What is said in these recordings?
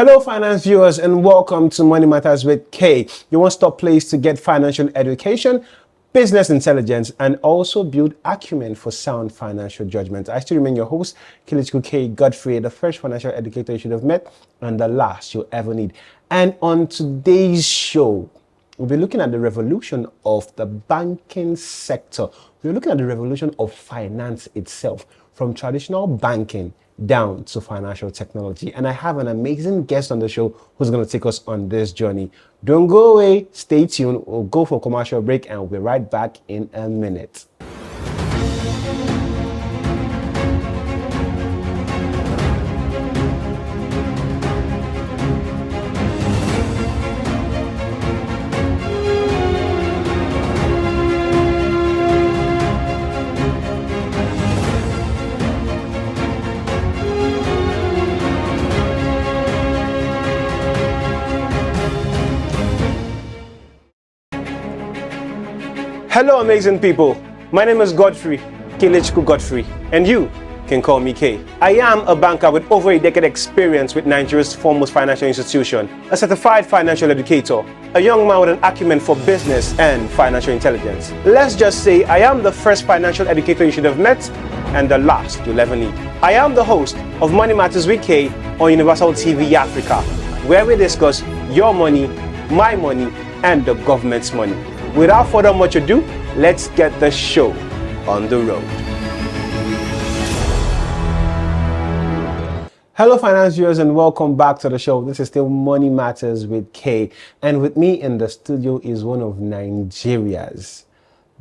Hello, finance viewers, and welcome to Money Matters with K, your one-stop place to get financial education, business intelligence, and also build acumen for sound financial judgment. I still remain your host, Kilichku K. Godfrey, the first financial educator you should have met, and the last you'll ever need. And on today's show, we'll be looking at the revolution of the banking sector. We're looking at the revolution of finance itself, from traditional banking down to financial technology. And I have an amazing guest on the show who's going to take us on this journey. Don't go away, stay tuned. We'll go for a commercial break and we'll be right back in a minute. Hello, amazing people. My name is Godfrey, Kilichku Godfrey, and you can call me K. I am a banker with over a decade experience with Nigeria's foremost financial institution, a certified financial educator, a young man with an acumen for business and financial intelligence. Let's just say I am the first financial educator you should have met and the last you'll ever need. I am the host of Money Matters with K on Universal TV Africa, where we discuss your money, my money, and the government's money. Without further much ado, let's get the show on the road. Hello, finance viewers, and welcome back to the show. This is still Money Matters with K. And with me in the studio is one of Nigeria's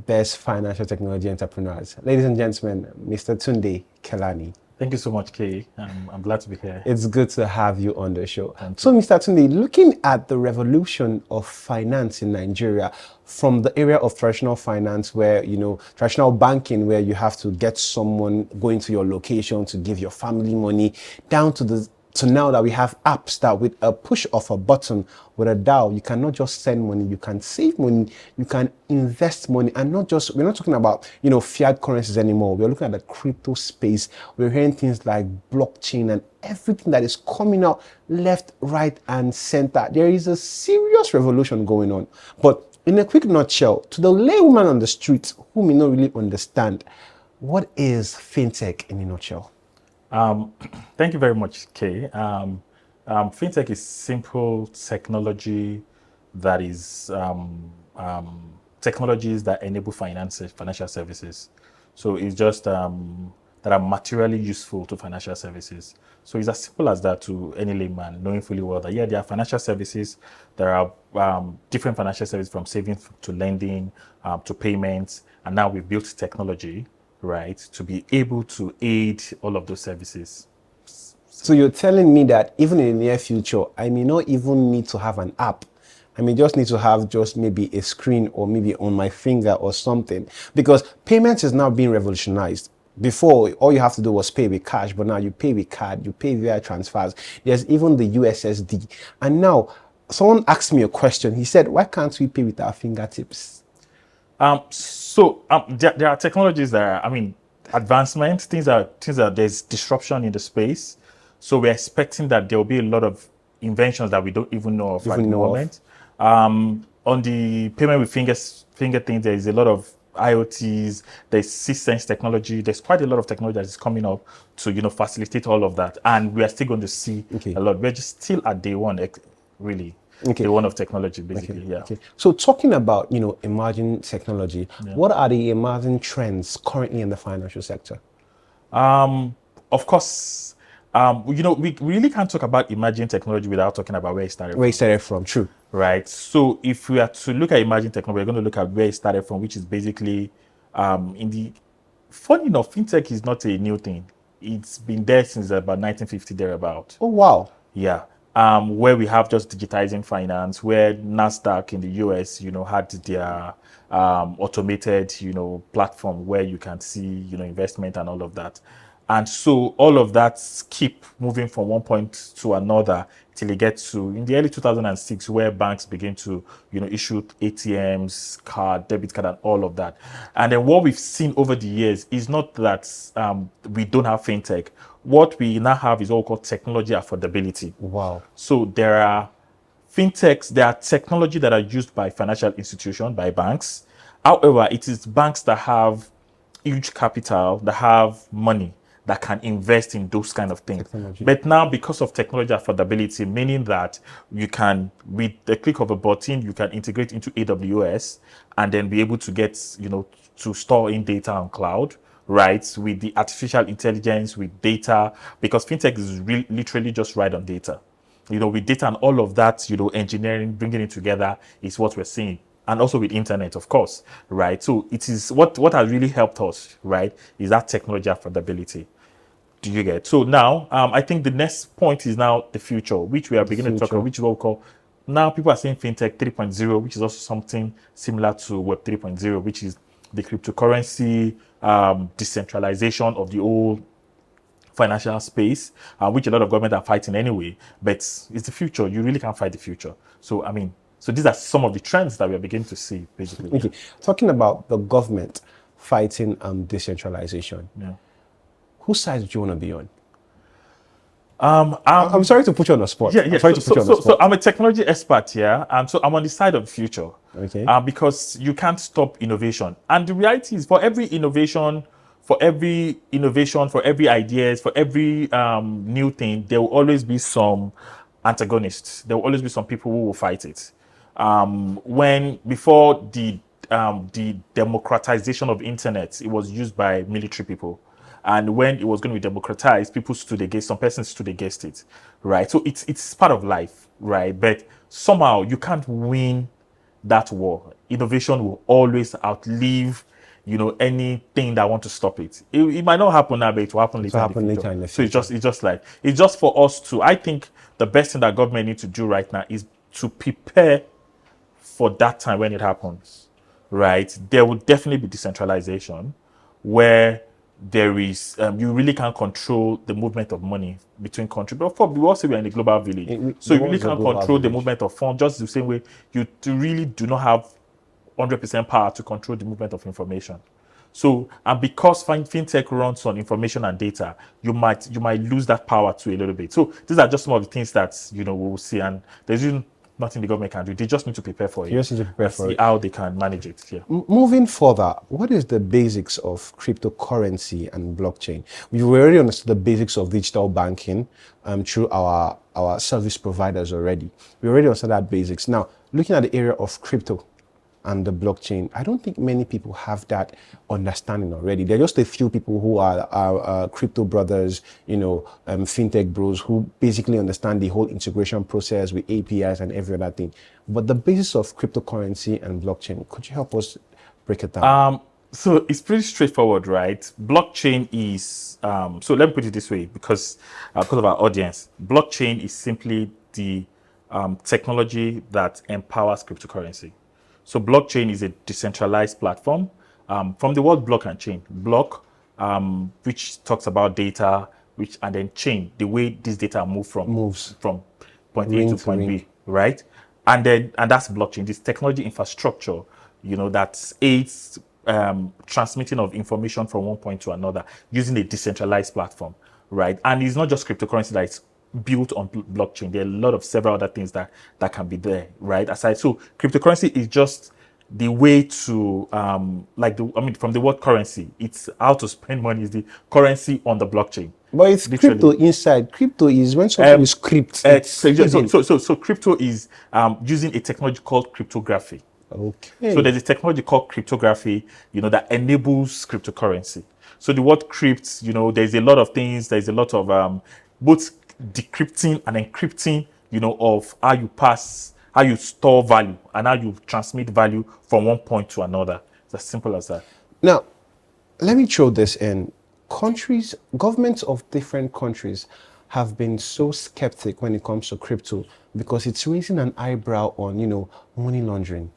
best financial technology entrepreneurs. Ladies and gentlemen, Mr. Tunde Kelani. Thank you so much, Kay. I'm glad to be here. It's good to have you on the show. So, Mr. Tunde, looking at the revolution of finance in Nigeria, from the area of traditional finance, where, traditional banking, where you have to get someone going to your location to give your family money, down to now that we have apps that with a push of a button with a dial, you can not just send money, you can save money, you can invest money, and we're not talking about, fiat currencies anymore. We're looking at the crypto space. We're hearing things like blockchain and everything that is coming out left, right, and center. There is a serious revolution going on. But in a quick nutshell, to the laywoman on the street who may not really understand, what is fintech in a nutshell? Thank you very much, Kay. Fintech is simple technology that is technologies that enable financial services. So it's just that are materially useful to financial services. So it's as simple as that to any layman, knowing fully well that there are financial services. There are different financial services, from savings to lending to payments, and now we've built technology, right, to be able to aid all of those services. So you're telling me that even in the near future, I may not even need to have an app. I may just need to have just maybe a screen or maybe on my finger or something, because payments is now being revolutionized. Before, all you have to do was pay with cash, but now you pay with card, you pay via transfers. There's even the USSD. And now someone asked me a question. He said, why can't we pay with our fingertips? There are technologies that are, advancements, things that there's disruption in the space. So we're expecting that there will be a lot of inventions that we don't even know of at the moment. On the payment with finger thing, there is a lot of IoTs, there's C-Sense technology, there's quite a lot of technology that is coming up to, facilitate all of that. And we are still going to see a lot. We're just still at day one, really. Okay. The one of technology, basically. Okay. So talking about, emerging technology, what are the emerging trends currently in the financial sector? Of course, we really can't talk about emerging technology without talking about where it started from. Where it started from, true. Right. So if we are to look at emerging technology, we're going to look at where it started from, which is basically funny enough, fintech is not a new thing. It's been there since about 1950, thereabout. Oh, wow. Yeah. Where we have just digitizing finance, where NASDAQ in the US, had their automated, platform where you can see, investment and all of that. And so all of that keep moving from one point to another till it gets to in the early 2006, where banks begin to, issue ATMs, debit card, and all of that. And then what we've seen over the years is not that we don't have fintech, what we now have is what we call technology affordability. Wow. So there are fintechs, there are technology that are used by financial institutions, by banks. However, it is banks that have huge capital, that have money, that can invest in those kind of things. Technology. But now, because of technology affordability, meaning that you can, with the click of a button, you can integrate into AWS and then be able to get, to store in data on cloud, right? With the artificial intelligence, with data, because fintech is literally just ride on data. With data and all of that, engineering, bringing it together is what we're seeing. And also with internet, of course, right? So it is what has really helped us, right, is that technology affordability. Do you get? So now, I think the next point is now the future, which we are beginning to talk about, which is what we call, now people are saying fintech 3.0, which is also something similar to Web 3.0, which is the cryptocurrency, decentralization of the whole financial space, which a lot of government are fighting anyway, but it's the future. You really can't fight the future. So, so these are some of the trends that we are beginning to see, basically. Okay. Talking about the government fighting decentralization, whose side do you want to be on? I'm sorry to put you on the spot. Yeah. So I'm a technology expert here, so I'm on the side of the future. Okay. Because you can't stop innovation, and the reality is, for every innovation, for every ideas, for every new thing, there will always be some antagonists. There will always be some people who will fight it. Before the democratization of internet, it was used by military people. And when it was going to be democratized, some persons stood against it, right? So it's part of life, right? But somehow you can't win that war. Innovation will always outlive, anything that want to stop it. It might not happen now, but it will happen later. In the future. So it's just for us to, I think the best thing that government needs to do right now is to prepare for that time when it happens, right? There will definitely be decentralization where there is, you really can't control the movement of money between countries. But of course, we also are in a global village. So you really can't control the movement of funds, just the same way you really do not have 100% power to control the movement of information. So, and because fintech runs on information and data, you might lose that power too a little bit. So these are just some of the things that, we will see, and there's nothing the government can do. They just need to prepare for it. See how they can manage it. Yeah. Moving further, what is the basics of cryptocurrency and blockchain? We've already understood the basics of digital banking through our service providers already. We already understood that basics. Now, looking at the area of crypto and the blockchain, I don't think many people have that understanding already. There are just a few people who are crypto brothers, fintech bros, who basically understand the whole integration process with APIs and every other thing. But the basis of cryptocurrency and blockchain, could you help us break it down? So it's pretty straightforward, right? Blockchain is, so let me put it this way, because of our audience, blockchain is simply the technology that empowers cryptocurrency. So blockchain is a decentralized platform, from the word block and chain. Block, which talks about data, and then chain, the way this data moves from point A to point B, right? And that's blockchain, this technology infrastructure, that aids transmitting of information from one point to another using a decentralized platform, right? And it's not just cryptocurrency that is built on blockchain. There are a lot of several other things that can be there, right? So cryptocurrency is just the way to from the word currency, it's how to spend money, is the currency on the blockchain. But it's literally crypto inside. Crypto is when something is crypted. So crypto is using a technology called cryptography. Okay. So there's a technology called cryptography, that enables cryptocurrency. So the word crypt, there's a lot of things. There's a lot of both decrypting and encrypting, of how you store value and how you transmit value from one point to another. It's as simple as that. Now, let me throw this in. Governments of different countries have been so skeptic when it comes to crypto because it's raising an eyebrow on, money laundering.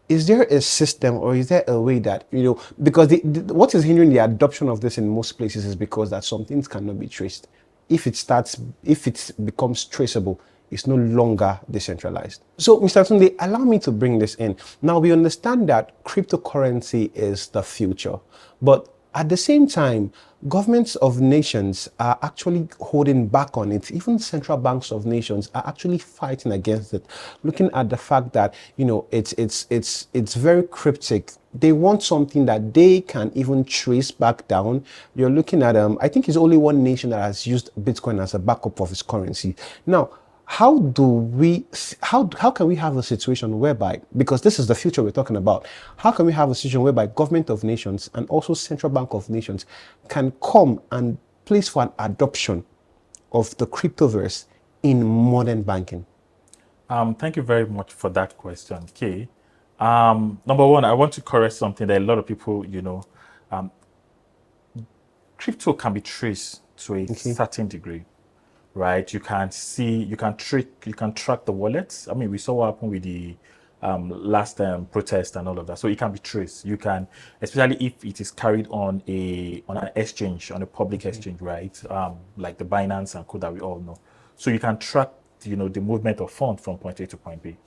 Is there a system or is there a way that, because what is hindering the adoption of this in most places is because that some things cannot be traced. If it becomes traceable, it's no longer decentralized. So, Mr. Tunde, allow me to bring this in. Now, we understand that cryptocurrency is the future, but At the same time, governments of nations are actually holding back on it. Even central banks of nations are actually fighting against it, looking at the fact that, it's very cryptic. They want something that they can even trace back down. You're looking at, I think it's only one nation that has used Bitcoin as a backup of its currency. Now, how can we have a situation whereby, because this is the future we're talking about, how can we have a situation whereby government of nations and also central bank of nations can come and place for an adoption of the cryptoverse in modern banking? Thank you very much for that question, Kay. Number one, I want to correct something that a lot of people, crypto can be traced to a certain degree, right? You can track the wallets. I mean, we saw what happened with the last protest and all of that. So it can be traced. You can, especially if it is carried on an exchange, on a public exchange, right? Like the Binance and Co that we all know. So you can track, the movement of funds from point A to point B.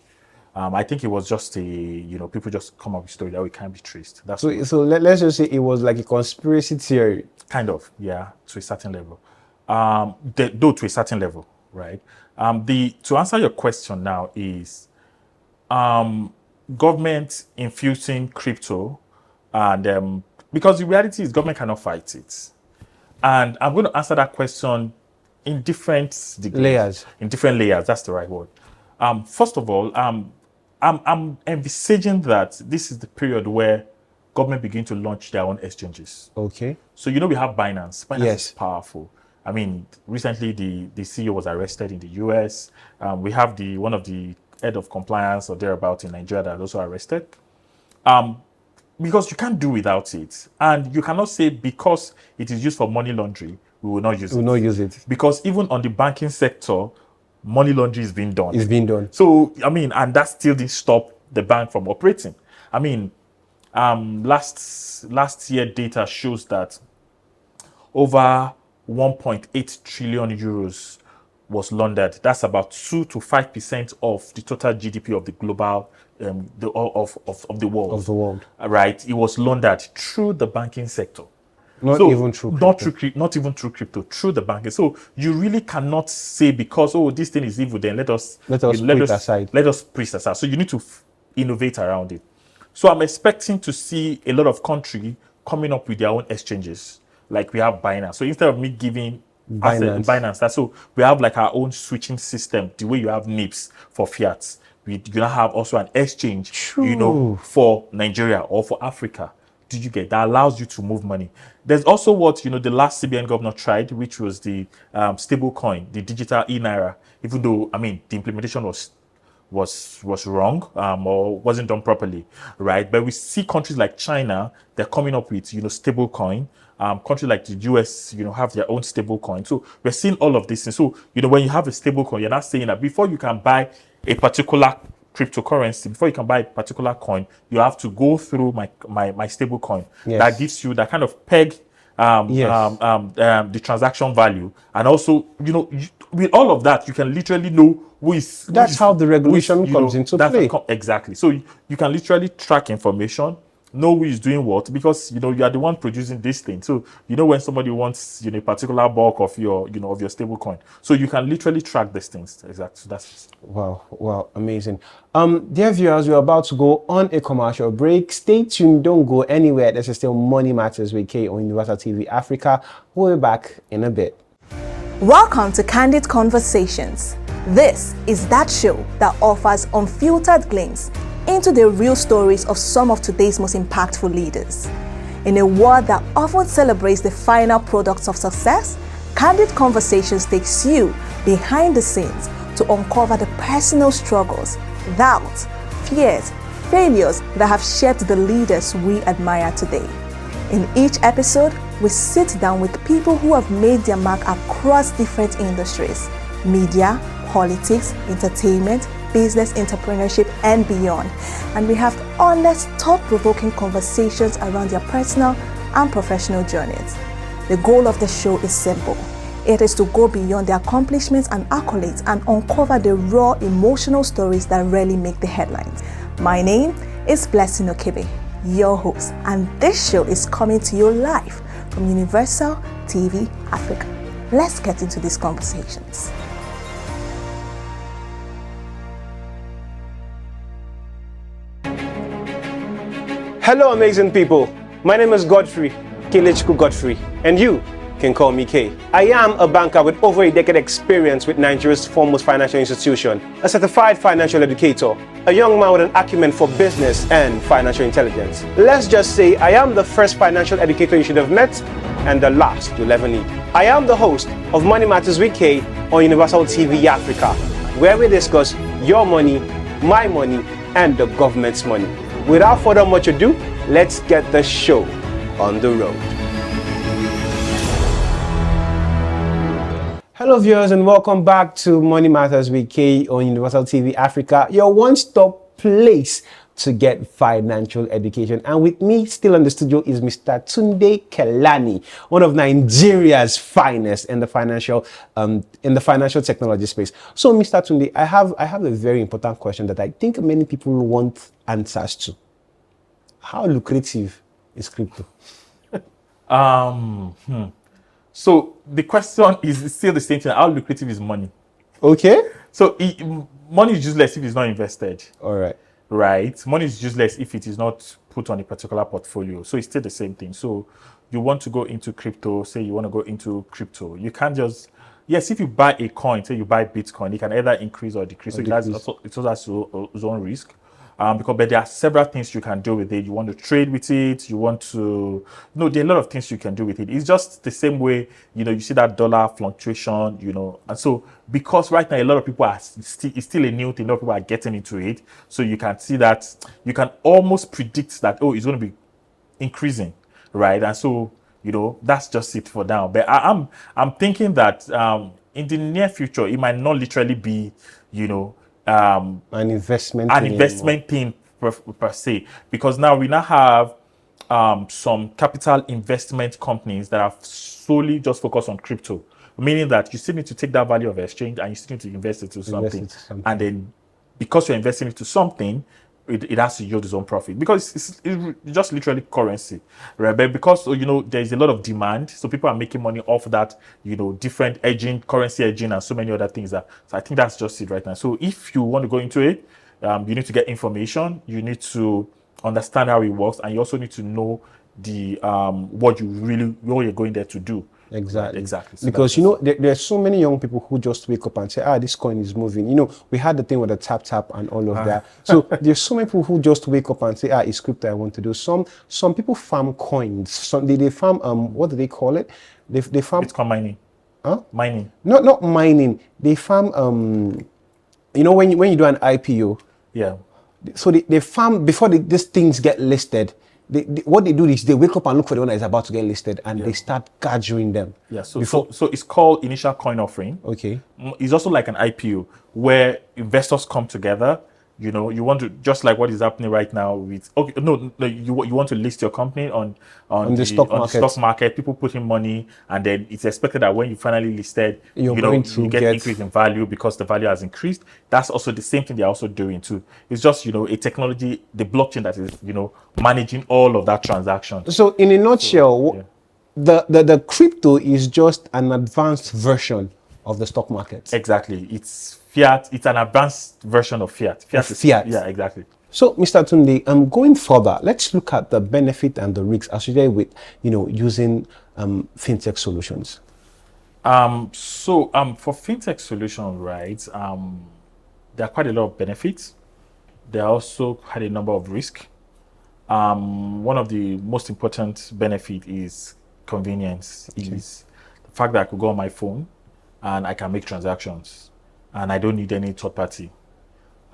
I think it was just people just come up with a story that we can't be traced. That's so let's just say it was like a conspiracy theory. Kind of, yeah, to a certain level. Though to a certain level, right? To answer your question now is government infusing crypto, and because the reality is government cannot fight it. And I'm going to answer that question in different degrees. Layers. In different layers, that's the right word. First of all, I'm envisaging that this is the period where government begin to launch their own exchanges. Okay. So we have Binance. Binance Yes. is powerful. I mean, recently the CEO was arrested in the US. We have one of the head of compliance or thereabout in Nigeria that was also arrested. Because you can't do without it. And you cannot say because it is used for money laundering, we will not use it. We will not use it. Because even on the banking sector, money laundering is being done. It's being done. So, I mean, and that still didn't stop the bank from operating. I mean, last year data shows that over 1.8 trillion euros was laundered. That's about 2 to 5% of the total GDP of the global, of the world. Of the world. Right? It was laundered through the banking sector. Not even through crypto. Not even through crypto, through the banking. So you really cannot say because this thing is evil, then let us put it aside. Let us put it aside. So you need to innovate around it. So I'm expecting to see a lot of countries coming up with their own exchanges, like we have Binance. So instead of me giving Binance, so we have like our own switching system, the way you have NIPS for fiat. We're gonna have also an exchange, for Nigeria or for Africa. Did you get that allows you to move money? There's also what the last CBN governor tried, which was the stable coin, the digital e-naira. Even though the implementation was wrong or wasn't done properly, right? But we see countries like China, they're coming up with stable coin. Countries like the US, have their own stable coin. So we're seeing all of this. And so when you have a stable coin, you're not saying that before you can buy a particular cryptocurrency, before you can buy a particular coin, you have to go through my stable coin. Yes. That gives you that kind of peg the transaction value, and also with all of that you can literally know who is. That's how the regulation comes into play. Exactly. So you can literally track information, know who is doing what, because you are the one producing this thing. So when somebody wants a particular bulk of your of your stable coin, so you can literally track these things. Exactly. So that's wow, amazing. Dear viewers, we're about to go on a commercial break. Stay tuned, don't go anywhere. This is still Money Matters with Kay on Universal TV Africa. We'll be back in a bit. Welcome to Candid Conversations. This is that show that offers unfiltered glimpse into the real stories of some of today's most impactful leaders. In a world that often celebrates the final products of success, Candid Conversations takes you behind the scenes to uncover the personal struggles, doubts, fears, failures that have shaped the leaders we admire today. In each episode, we sit down with people who have made their mark across different industries: media, politics, entertainment, business, entrepreneurship, and beyond. And we have honest, thought-provoking conversations around their personal and professional journeys. The goal of the show is simple. It is to go beyond their accomplishments and accolades and uncover the raw, emotional stories that rarely make the headlines. My name is Blessing Okebe, your host, and this show is coming to you live from Universal TV Africa. Let's get into these conversations. Hello, amazing people. My name is Godfrey, Kelechku Godfrey, and you can call me K. I am a banker with over a decade experience with Nigeria's foremost financial institution, a certified financial educator, a young man with an acumen for business and financial intelligence. Let's just say I am the first financial educator you should have met and the last you'll ever need. I am the host of Money Matters with K on Universal TV Africa, where we discuss your money, my money, and the government's money. Without further much ado, let's get the show on the road. Hello viewers, and welcome back to Money Matters with K on Universal TV Africa, your one-stop place to get financial education. And with me still in the studio is Mr. Tunde Kelani, one of Nigeria's finest in the financial technology space. So Mr. Tunde, I have a very important question that I think many people want answers to. How lucrative is crypto? So the question is still the same thing. How lucrative is money? Okay. So money is useless if it's not invested. All right. Right. Money is useless if it is not put on a particular portfolio. So it's still the same thing. So you want to go into crypto, say you want to go into crypto. You can't just, yes, if you buy a coin, say you buy Bitcoin, it can either increase or decrease. So it also has its own risk. But there are several things you can do with it. You want to trade with it. You want to, there are a lot of things you can do with it. It's just the same way, you see that dollar fluctuation, And so because right now a lot of people it's still a new thing, a lot of people are getting into it. So you can see that, you can almost predict that, it's going to be increasing, right? And so, that's just it for now. But I'm thinking that in the near future, it might not literally be, an investment thing per se, because now we have some capital investment companies that are solely just focused on crypto, meaning that you still need to take that value of exchange and you still need to invest it into something. And then because you're investing into something, it has to yield its own profit, because it's just literally currency, right? But because there's a lot of demand, so people are making money off that, different hedging, currency hedging, and so many other things. So I think that's just it right now. So if you want to go into it, you need to get information, you need to understand how it works, and you also need to know the what you're going there to do. Exactly. So because there's so many young people who just wake up and say, this coin is moving. We had the thing with the tap and all of that. So there's so many people who just wake up and say, it's crypto I want to do. Some people farm coins. Some they farm what do they call it? They farm Bitcoin mining. Huh? Mining. Not mining. They farm when you do an IPO. Yeah. So they farm before these things get listed. What they do is they wake up and look for the one that is about to get listed, and they start gathering them. Yeah, so it's called initial coin offering. Okay. It's also like an IPO where investors come together. You want to, just like what is happening right now with, you want to list your company on the stock market. People put in money, and then it's expected that when you finally listed, you get increase in value because the value has increased. That's also the same thing they're also doing too. It's just, a technology, the blockchain that is, managing all of that transaction. So in a nutshell, the crypto is just an advanced version of the stock market. Exactly. It's fiat. It's an advanced version of fiat. Fiat. Yeah, exactly. So, Mr. Tunde, going further, let's look at the benefit and the risks associated with, using fintech solutions. For fintech solutions, right, there are quite a lot of benefits. There are also quite a number of risks. One of the most important benefit is convenience. Okay. Is the fact that I could go on my phone and I can make transactions, and I don't need any third party.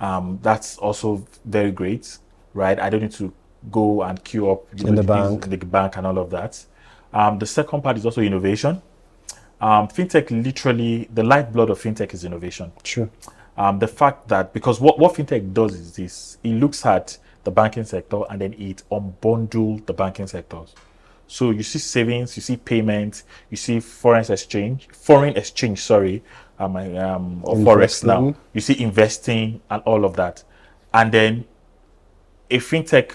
That's also very great, right? I don't need to go and queue up in the bank and all of that. The second part is also innovation. Fintech, literally, the lifeblood of fintech is innovation. True. The fact that, because what fintech does is this, it looks at the banking sector and then it unbundles the banking sectors. So you see savings, you see payments, you see foreign exchange, or forex now. You see investing and all of that. And then a fintech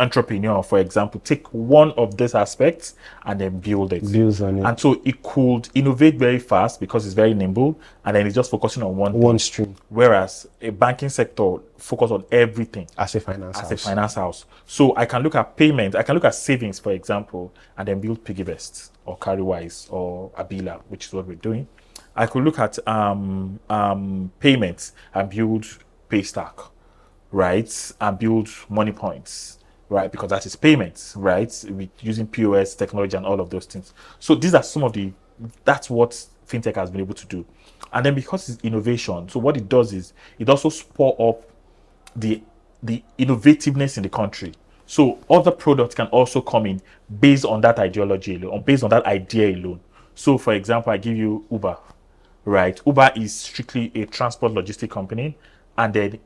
entrepreneur, for example, take one of these aspects and then build it. Builds on it. And so it could innovate very fast because it's very nimble, and then it's just focusing on one thing. Stream. Whereas a banking sector focus on everything As a finance as house. a finance house. So I can look at payments, I can look at savings, for example, and then build PiggyVest or Carrywise or Abila, which is what we're doing. I could look at payments and build Paystack, right? And build Money Points, right? Because that is payments, right? With using POS technology and all of those things. So these are some of that's what fintech has been able to do. And then because it's innovation, so what it does is it also spur up the innovativeness in the country. So other products can also come in based on that ideology alone, or based on that idea alone. So for example, I give you Uber, right? Uber is strictly a transport logistic company, and then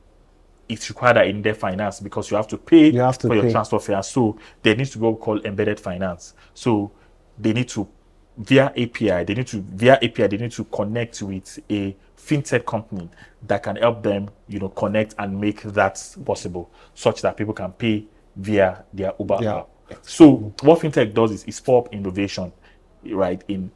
it's required that in their finance because you have to pay your transport fare. So there needs to be what we call embedded finance. So they need to via API, they need to connect with a fintech company that can help them, connect and make that possible, such that people can pay via their Uber app. So what fintech does is spur up innovation, right, in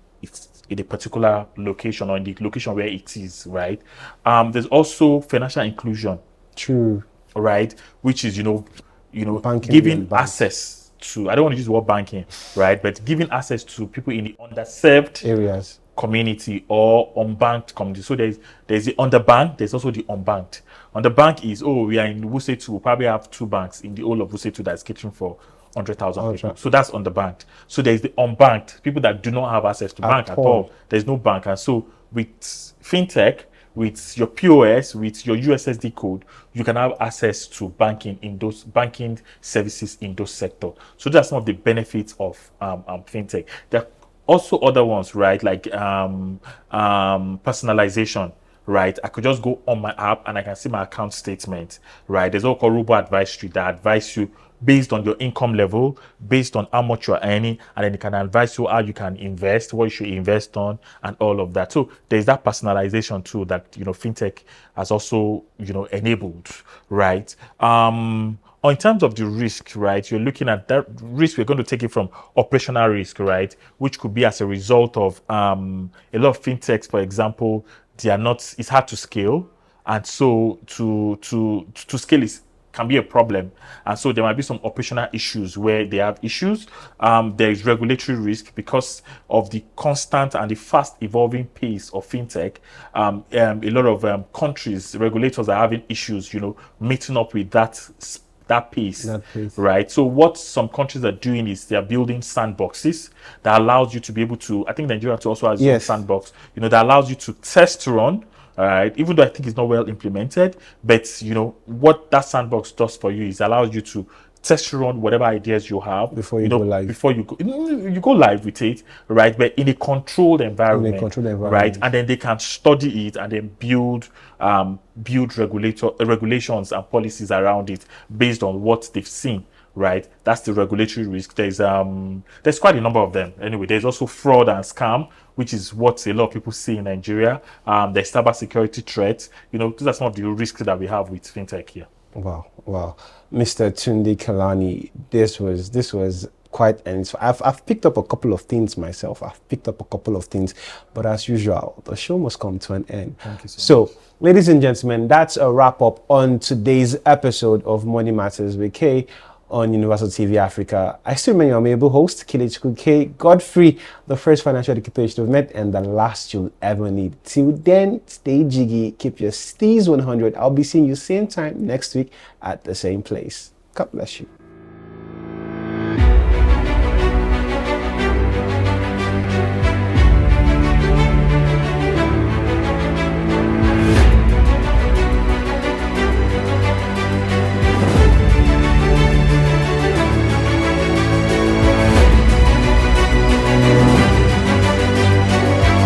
a particular location or in the location where it is, right? There's also financial inclusion. True. Right, which is banking, giving access to, I don't want to use the word banking, right, but giving access to people in the underserved areas, community or unbanked community. So there's the underbanked, there's also the unbanked. Underbanked is, we are in Wuse 2, we'll probably have 2 banks in the whole of Wuse 2 that's catering for 100,000 people. So that's underbanked. So there's the unbanked, people that do not have access to bank at all. There's no bank. And so with fintech, with your POS, with your USSD code, you can have access to banking in those banking services in those sectors. So that's some of the benefits of fintech. There are also other ones, right? Like personalization, right? I could just go on my app and I can see my account statement, right? There's also robo advisory that advise you based on your income level, based on how much you're earning, and then it can advise you how you can invest, what you should invest on, and all of that. So there's that personalization too that fintech has also enabled, right? In terms of the risk, right, you're looking at that risk. We're going to take it from operational risk, right, which could be as a result of a lot of fintechs, for example, it's hard to scale, and so to scale can be a problem, and so there might be some operational issues where they have issues. There is regulatory risk because of the constant and the fast evolving pace of fintech. A lot of countries, regulators are having issues, meeting up with that pace, right? So what some countries are doing is they are building sandboxes that allows you to be able to, I think Nigeria also has a sandbox, that allows you to test run. All right, even though I think it's not well implemented, but what that sandbox does for you is allows you to test run whatever ideas you have before you go live. Before you go live with it, right? But in a controlled environment, right? And then they can study it and then build regulations and policies around it based on what they've seen. Right, that's the regulatory risk. There's quite a number of them. Anyway, there's also fraud and scam, which is what a lot of people see in Nigeria. There's cybersecurity threats. These are some of the risks that we have with fintech here. Wow, Mr. Tunde Kalani, this was quite, and I've picked up a couple of things myself. But as usual, the show must come to an end. Thank you so much. Ladies and gentlemen, that's a wrap up on today's episode of Money Matters with K on Universal TV Africa. I still remain your amiable host, Kelechi K. Godfrey, the first financial educator you've met and the last you'll ever need. Till then, stay jiggy, keep your steez 100. I'll be seeing you same time next week at the same place. God bless you.